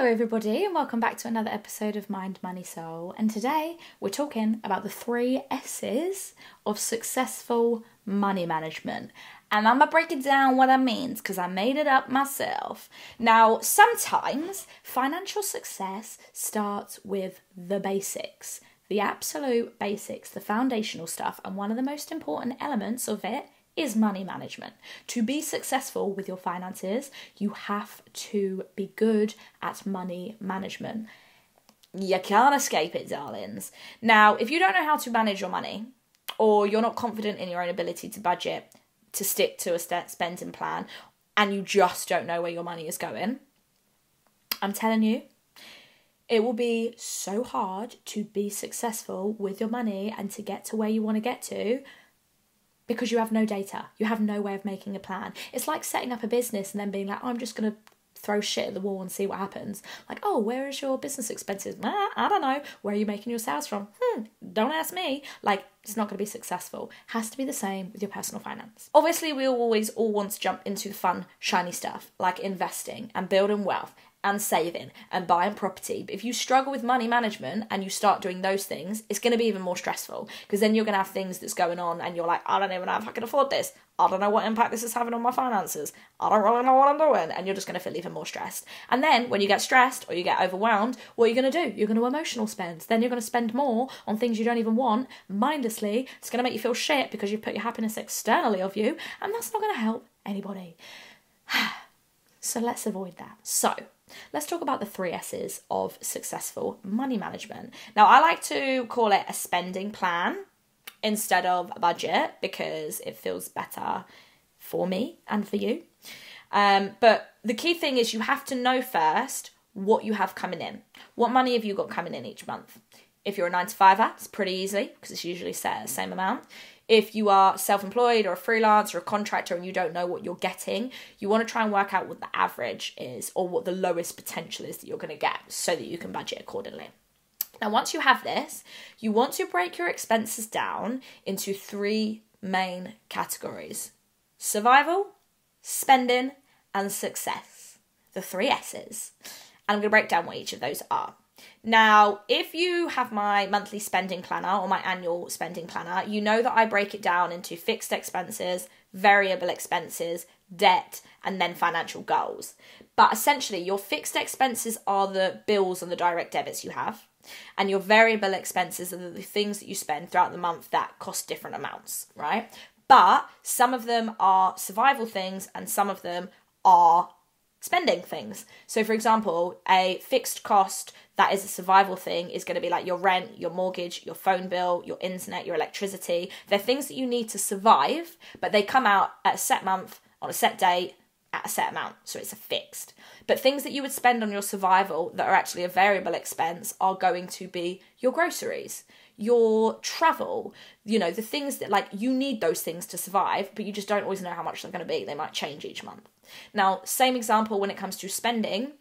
Hello everybody and welcome back to another episode of Mind, Money, Soul, and today we're talking about the 3 S's of successful money management, and I'm going to break it down what that means because I made it up myself. Now, sometimes financial success starts with the basics, the absolute basics, the foundational stuff, and one of the most important elements of it is money management. To be successful with your finances, you have to be good at money management. You can't escape it, darlings. Now, if you don't know how to manage your money, or you're not confident in your own ability to budget, to stick to a spending plan, and you just don't know where your money is going, I'm telling you, it will be so hard to be successful with your money and to get to where you want to get to, because you have no data. You have no way of making a plan. It's like setting up a business and then being like, oh, I'm just going to throw shit at the wall and see what happens. Like, oh, where is your business expenses? I don't know. Where are you making your sales from? Don't ask me. Like, it's not going to be successful. Has to be the same with your personal finance. Obviously, we always all want to jump into the fun, shiny stuff, like investing and building wealth and saving and buying property. But if you struggle with money management and you start doing those things, it's going to be even more stressful, because then you're going to have things that's going on and you're like, I don't even know if I can afford this. I don't know what impact this is having on my finances. I don't really know what I'm doing. And you're just going to feel even more stressed. And then when you get stressed or you get overwhelmed, what are you going to do? You're going to emotional spend. Then you're going to spend more on things you don't even want mindlessly. It's going to make you feel shit because you've put your happiness externally of you, and that's not going to help anybody. So let's avoid that. So let's talk about the 3 S's of successful money management. Now, I like to call it a spending plan instead of a budget because it feels better for me and for you. But the key thing is you have to know first what you have coming in. What money have you got coming in each month? If you're a 9-to-5er, it's pretty easy because it's usually set at the same amount. If you are self-employed or a freelancer or a contractor and you don't know what you're getting, you want to try and work out what the average is or what the lowest potential is that you're going to get so that you can budget accordingly. Now, once you have this, you want to break your expenses down into 3 main categories: survival, spending, and success. The 3 S's. And I'm going to break down what each of those are. Now, if you have my monthly spending planner or my annual spending planner, you know that I break it down into fixed expenses, variable expenses, debt, and then financial goals. But essentially, your fixed expenses are the bills and the direct debits you have, and your variable expenses are the things that you spend throughout the month that cost different amounts, right? But some of them are survival things and some of them are spending things. So for example, a fixed cost that is a survival thing is going to be like your rent, your mortgage, your phone bill, your internet, your electricity. They're things that you need to survive, but they come out at a set month, on a set date, at a set amount. So it's a fixed. But things that you would spend on your survival that are actually a variable expense are going to be your groceries, your travel, the things that, like, you need those things to survive, but you just don't always know how much they're going to be. They might change each month. Now, same example when it comes to spending.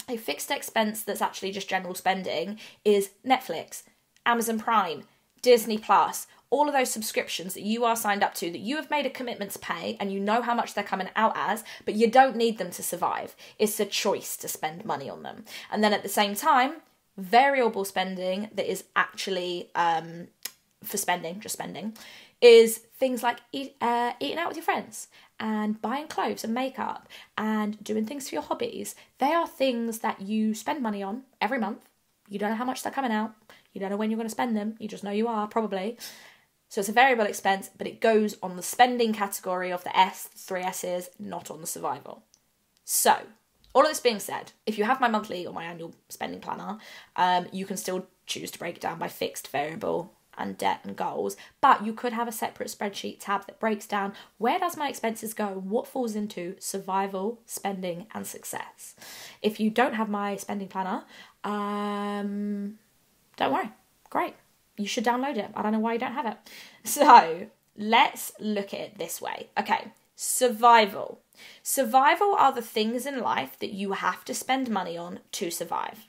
A fixed expense that's actually just general spending is Netflix, Amazon Prime, Disney Plus, all of those subscriptions that you are signed up to, that you have made a commitment to pay and you know how much they're coming out as, but you don't need them to survive. It's a choice to spend money on them. And then at the same time, variable spending that is actually for spending, just spending, is things like eating out with your friends and buying clothes and makeup and doing things for your hobbies. They are things that you spend money on every month. You don't know how much they're coming out. You don't know when you're going to spend them. You just know you are, probably. So it's a variable expense, but it goes on the spending category of the 3 S's, not on the survival. So, all of this being said, if you have my monthly or my annual spending planner, you can still choose to break it down by fixed, variable, and debt and goals, but you could have a separate spreadsheet tab that breaks down where does my expenses go, what falls into survival, spending, and success. If you don't have my spending planner, don't worry, great. You should download it. I don't know why you don't have it. So let's look at it this way. Okay, survival. Survival are the things in life that you have to spend money on to survive.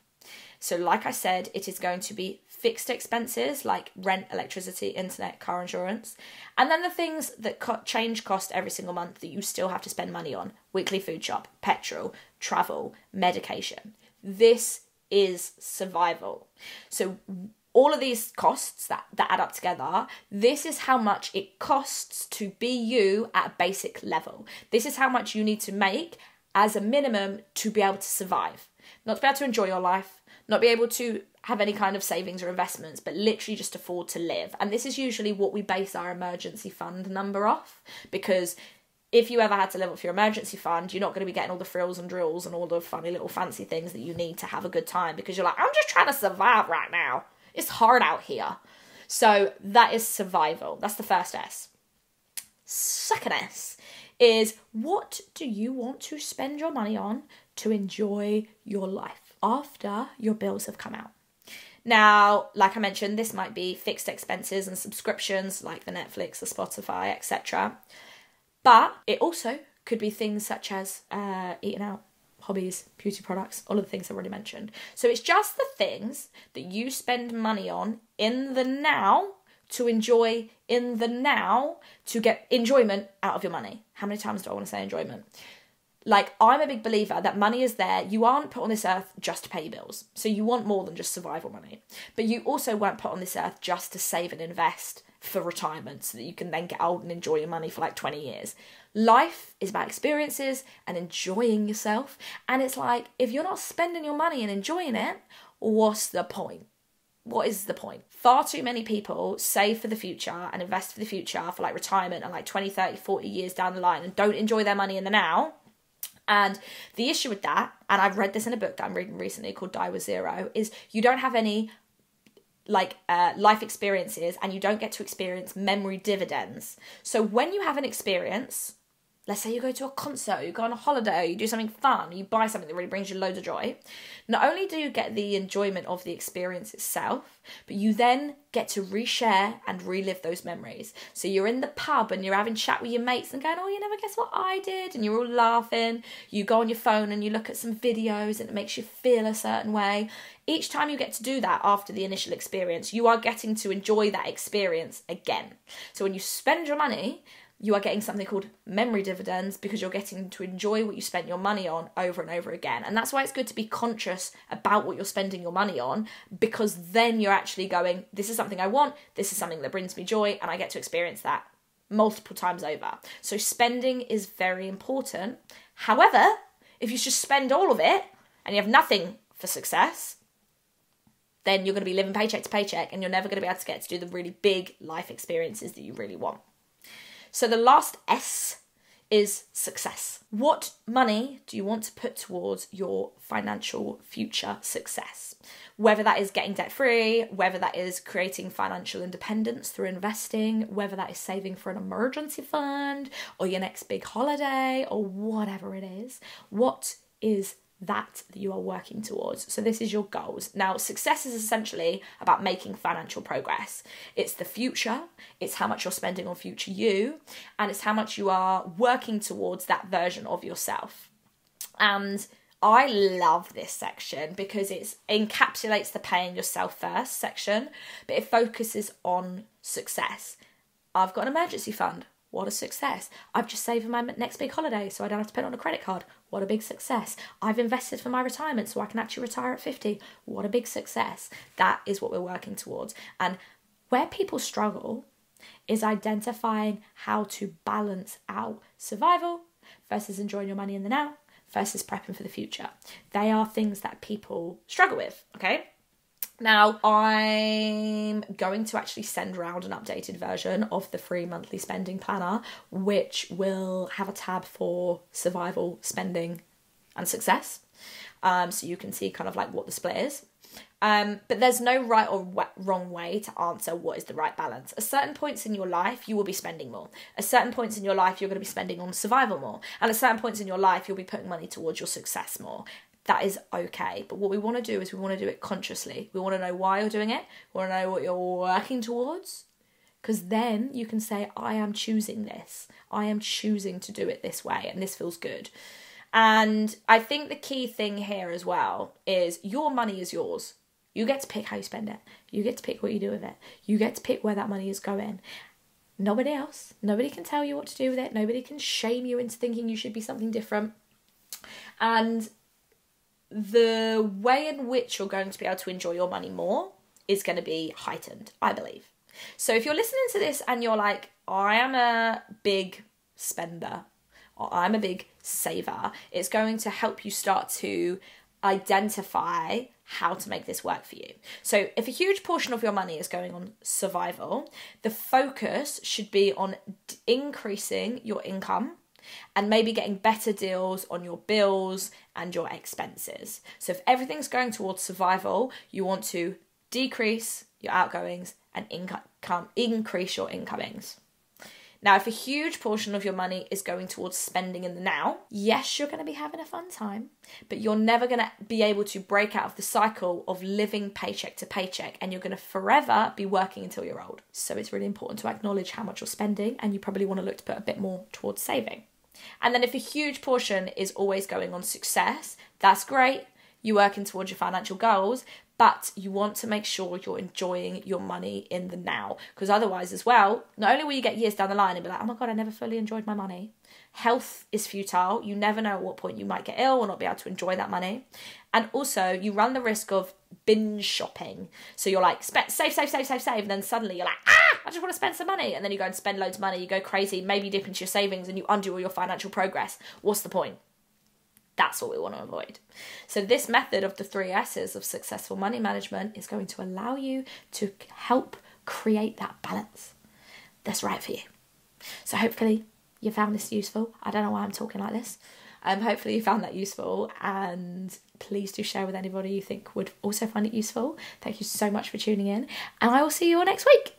So like I said, it is going to be fixed expenses like rent, electricity, internet, car insurance. And then the things that change cost every single month that you still have to spend money on. Weekly food shop, petrol, travel, medication. This is survival. So all of these costs that add up together, this is how much it costs to be you at a basic level. This is how much you need to make as a minimum to be able to survive. Not to be able to enjoy your life, not be able to have any kind of savings or investments, but literally just afford to live. And this is usually what we base our emergency fund number off, because if you ever had to live off your emergency fund, you're not going to be getting all the frills and drills and all the funny little fancy things that you need to have a good time, because you're like, I'm just trying to survive right now. It's hard out here. So that is survival. That's the first S. Second S is, what do you want to spend your money on to enjoy your life after your bills have come out? Now, like I mentioned, this might be fixed expenses and subscriptions like the Netflix, the Spotify, etc. But it also could be things such as eating out, hobbies, beauty products, all of the things I've already mentioned. So it's just the things that you spend money on in the now to enjoy in the now to get enjoyment out of your money. How many times do I want to say enjoyment? Like, I'm a big believer that money is there. You aren't put on this earth just to pay your bills. So you want more than just survival money. But you also weren't put on this earth just to save and invest for retirement so that you can then get old and enjoy your money for like 20 years. Life is about experiences and enjoying yourself. And it's like, if you're not spending your money and enjoying it, what's the point? What is the point? Far too many people save for the future and invest for the future for like retirement and like 20, 30, 40 years down the line and don't enjoy their money in the now. And the issue with that, and I've read this in a book that I'm reading recently called Die with Zero, is you don't have any life experiences and you don't get to experience memory dividends. So when you have an experience, let's say you go to a concert, you go on a holiday, you do something fun, you buy something that really brings you loads of joy, not only do you get the enjoyment of the experience itself, but you then get to reshare and relive those memories. So you're in the pub and you're having chat with your mates and going, oh, you never guess what I did? And you're all laughing. You go on your phone and you look at some videos and it makes you feel a certain way. Each time you get to do that after the initial experience, you are getting to enjoy that experience again. So when you spend your money, you are getting something called memory dividends because you're getting to enjoy what you spent your money on over and over again. And that's why it's good to be conscious about what you're spending your money on, because then you're actually going, this is something I want, this is something that brings me joy, and I get to experience that multiple times over. So spending is very important. However, if you just spend all of it and you have nothing for success, then you're going to be living paycheck to paycheck and you're never going to be able to get to do the really big life experiences that you really want. So the last S is success. What money do you want to put towards your financial future success? Whether that is getting debt-free, whether that is creating financial independence through investing, whether that is saving for an emergency fund or your next big holiday or whatever it is, what is that you are working towards? So this is your goals. Now, success is essentially about making financial progress. It's the future, it's how much you're spending on future you, and it's how much you are working towards that version of yourself. And I love this section because it encapsulates the paying yourself first section, but it focuses on success. I've got an emergency fund. What a success. I've just saved for my next big holiday so I don't have to put it on a credit card. What a big success. I've invested for my retirement so I can actually retire at 50. What a big success. That is what we're working towards. And where people struggle is identifying how to balance out survival versus enjoying your money in the now versus prepping for the future. They are things that people struggle with, okay? Now, I'm going to actually send around an updated version of the free monthly spending planner, which will have a tab for survival, spending, and success. So you can see kind of like what the split is. But there's no right or wrong way to answer what is the right balance. At certain points in your life, you will be spending more. At certain points in your life, you're going to be spending on survival more. And at certain points in your life, you'll be putting money towards your success more. That is okay. But what we want to do is we want to do it consciously. We want to know why you're doing it. We want to know what you're working towards. Because then you can say, I am choosing this. I am choosing to do it this way. And this feels good. And I think the key thing here as well is your money is yours. You get to pick how you spend it. You get to pick what you do with it. You get to pick where that money is going. Nobody else. Nobody can tell you what to do with it. Nobody can shame you into thinking you should be something different. And the way in which you're going to be able to enjoy your money more is going to be heightened, I believe. So if you're listening to this and you're like, I am a big spender, or I'm a big saver, it's going to help you start to identify how to make this work for you. So if a huge portion of your money is going on survival, the focus should be on increasing your income and maybe getting better deals on your bills and your expenses. So if everything's going towards survival, you want to decrease your outgoings and increase your incomings. Now, if a huge portion of your money is going towards spending in the now, yes, you're going to be having a fun time, but you're never going to be able to break out of the cycle of living paycheck to paycheck, and you're going to forever be working until you're old. So it's really important to acknowledge how much you're spending, and you probably want to look to put a bit more towards saving. And then if a huge portion is always going on success, that's great. You're working towards your financial goals, but you want to make sure you're enjoying your money in the now. Because otherwise as well, not only will you get years down the line and be like, oh my God, I never fully enjoyed my money. Health is futile. You never know at what point you might get ill or not be able to enjoy that money. And also you run the risk of binge shopping. So you're like, save. And then suddenly you're like, I just want to spend some money. And then you go and spend loads of money. You go crazy, maybe dip into your savings and you undo all your financial progress. What's the point? That's what we want to avoid. So this method of the 3 S's of successful money management is going to allow you to help create that balance that's right for you. So hopefully you found this useful. I don't know why I'm talking like this. Hopefully you found that useful, and please do share with anybody you think would also find it useful. Thank you so much for tuning in, and I will see you all next week.